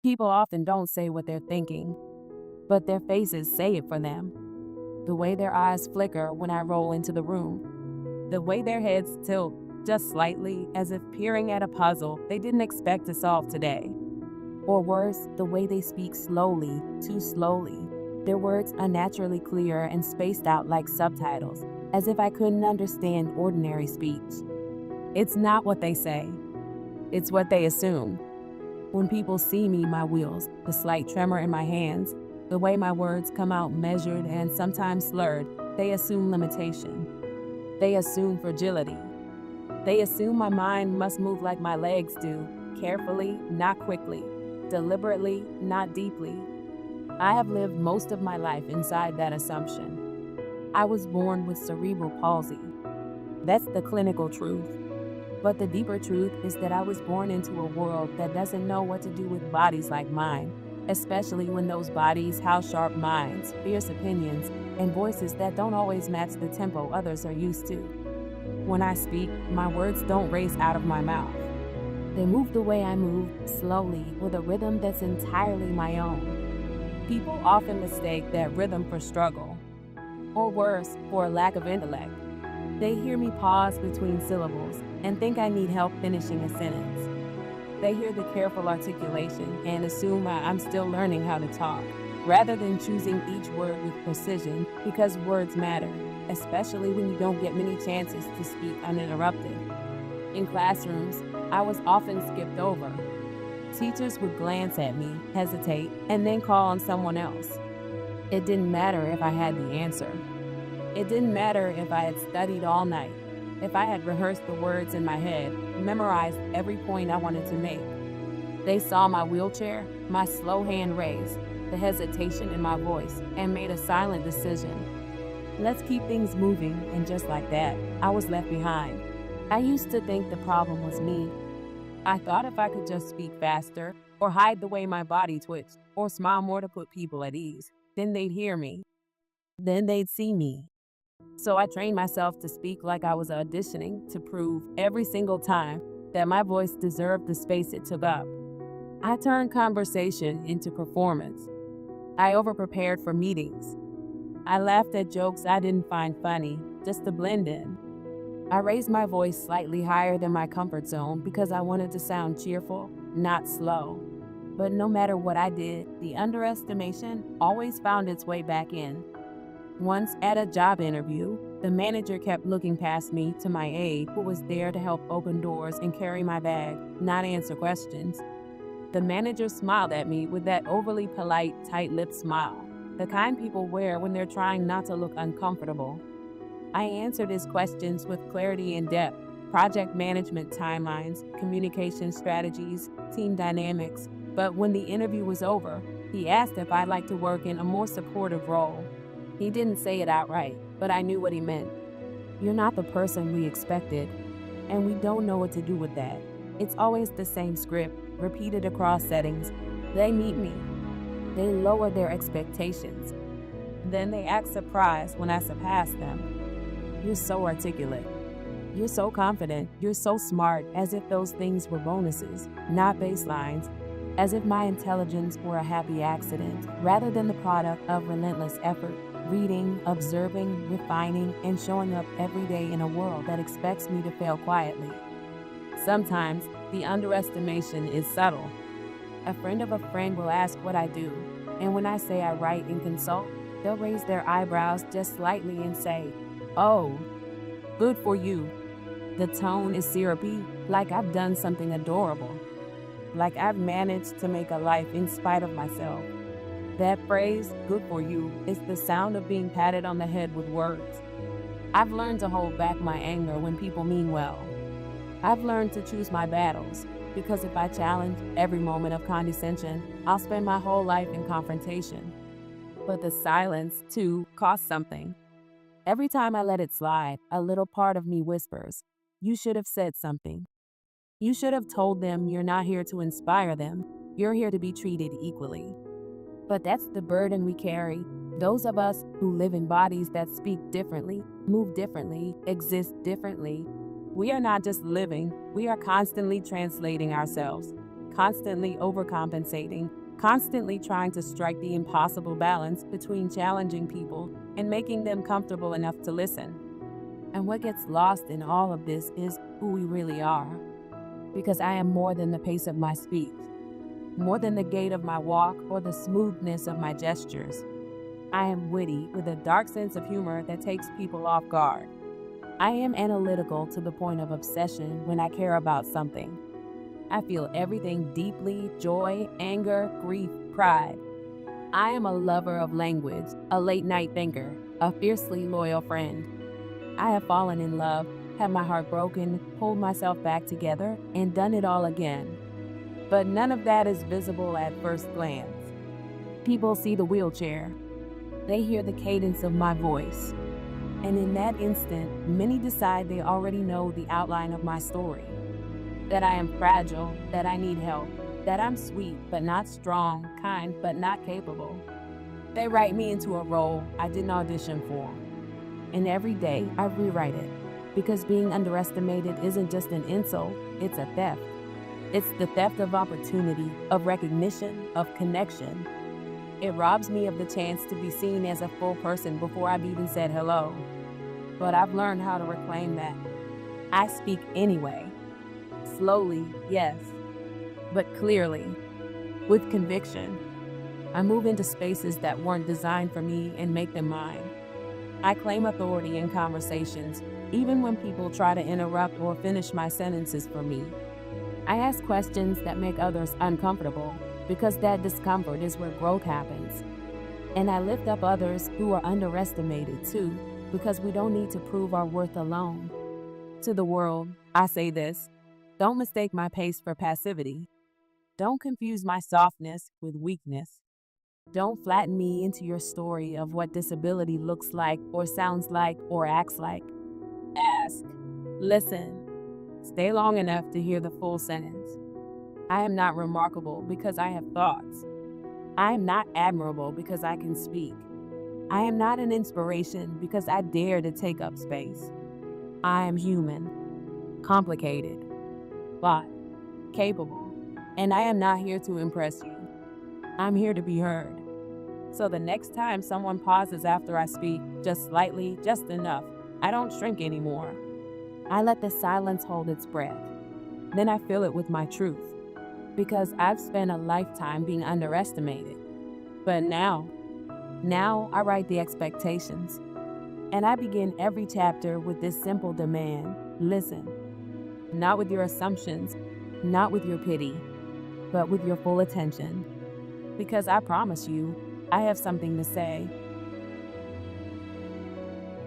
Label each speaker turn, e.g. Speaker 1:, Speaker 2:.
Speaker 1: People often don't say what they're thinking, but their faces say it for them. The way their eyes flicker when I roll into the room, the way their heads tilt just slightly as if peering at a puzzle they didn't expect to solve today. Or worse, the way they speak slowly, too slowly. Their words unnaturally clear and spaced out like subtitles, as if I couldn't understand ordinary speech. It's not what they say, it's what they assume. When people see me, my wheels, the slight tremor in my hands, the way my words come out measured and sometimes slurred, they assume limitation. They assume fragility. They assume my mind must move like my legs do, carefully, not quickly, deliberately, not deeply. I have lived most of my life inside that assumption. I was born with cerebral palsy. That's the clinical truth. But the deeper truth is that I was born into a world that doesn't know what to do with bodies like mine, especially when those bodies house sharp minds, fierce opinions, and voices that don't always match the tempo others are used to. When I speak, my words don't race out of my mouth. They move the way I move, slowly, with a rhythm that's entirely my own. People often mistake that rhythm for struggle, or worse, for a lack of intellect. They hear me pause between syllables and think I need help finishing a sentence. They hear the careful articulation and assume I'm still learning how to talk, rather than choosing each word with precision because words matter, especially when you don't get many chances to speak uninterrupted. In classrooms, I was often skipped over. Teachers would glance at me, hesitate, and then call on someone else. It didn't matter if I had the answer. It didn't matter if I had studied all night, if I had rehearsed the words in my head, memorized every point I wanted to make. They saw my wheelchair, my slow hand raised, the hesitation in my voice, and made a silent decision. Let's keep things moving, and just like that, I was left behind. I used to think the problem was me. I thought if I could just speak faster, or hide the way my body twitched, or smile more to put people at ease, then they'd hear me. Then they'd see me. So I trained myself to speak like I was auditioning to prove every single time that my voice deserved the space it took up. I turned conversation into performance. I overprepared for meetings. I laughed at jokes I didn't find funny, just to blend in. I raised my voice slightly higher than my comfort zone because I wanted to sound cheerful, not slow. But no matter what I did, the underestimation always found its way back in. Once at a job interview, the manager kept looking past me to my aide, who was there to help open doors and carry my bag, not answer questions. The manager smiled at me with that overly polite, tight-lipped smile, the kind people wear when they're trying not to look uncomfortable. I answered his questions with clarity and depth: project management timelines, communication strategies, team dynamics. But when the interview was over, he asked if I'd like to work in a more supportive role. He didn't say it outright, but I knew what he meant. You're not the person we expected, and we don't know what to do with that. It's always the same script, repeated across settings. They meet me. They lower their expectations. Then they act surprised when I surpass them. You're so articulate. You're so confident. You're so smart, as if those things were bonuses, not baselines. As if my intelligence were a happy accident, rather than the product of relentless effort. Reading, observing, refining, and showing up every day in a world that expects me to fail quietly. Sometimes, the underestimation is subtle. A friend of a friend will ask what I do, and when I say I write and consult, they'll raise their eyebrows just slightly and say, "Oh, good for you." The tone is syrupy, like I've done something adorable, like I've managed to make a life in spite of myself. That phrase, "good for you," is the sound of being patted on the head with words. I've learned to hold back my anger when people mean well. I've learned to choose my battles, because if I challenge every moment of condescension, I'll spend my whole life in confrontation. But the silence, too, costs something. Every time I let it slide, a little part of me whispers, "You should have said something. You should have told them you're not here to inspire them. You're here to be treated equally." But that's the burden we carry. Those of us who live in bodies that speak differently, move differently, exist differently. We are not just living, we are constantly translating ourselves. constantly overcompensating, constantly trying to strike the impossible balance between challenging people and making them comfortable enough to listen. And what gets lost in all of this is who we really are. Because I am more than the pace of my speech, more than the gait of my walk or the smoothness of my gestures. I am witty with a dark sense of humor that takes people off guard. I am analytical to the point of obsession when I care about something. I feel everything deeply: joy, anger, grief, pride. I am a lover of language, a late night thinker, a fiercely loyal friend. I have fallen in love, had my heart broken, pulled myself back together, and done it all again. But none of that is visible at first glance. People see the wheelchair. They hear the cadence of my voice. And in that instant, many decide they already know the outline of my story. That I am fragile, that I need help, that I'm sweet but not strong, kind but not capable. They write me into a role I didn't audition for. And every day I rewrite it, because being underestimated isn't just an insult, it's a theft. It's the theft of opportunity, of recognition, of connection. It robs me of the chance to be seen as a full person before I've even said hello. But I've learned how to reclaim that. I speak anyway. Slowly, yes, but clearly, with conviction. I move into spaces that weren't designed for me and make them mine. I claim authority in conversations, even when people try to interrupt or finish my sentences for me. I ask questions that make others uncomfortable, because that discomfort is where growth happens. And I lift up others who are underestimated too, because we don't need to prove our worth alone. To the world, I say this: don't mistake my pace for passivity. Don't confuse my softness with weakness. Don't flatten me into your story of what disability looks like or sounds like or acts like. Ask, listen, stay long enough to hear the full sentence. I am not remarkable because I have thoughts. I am not admirable because I can speak. I am not an inspiration because I dare to take up space. I am human, complicated, flawed, capable, and I am not here to impress you. I'm here to be heard. So the next time someone pauses after I speak, just slightly, just enough, I don't shrink anymore. I let the silence hold its breath. Then I fill it with my truth. Because I've spent a lifetime being underestimated. But now I write the expectations. And I begin every chapter with this simple demand: listen. Not with your assumptions, not with your pity, but with your full attention. Because I promise you, I have something to say.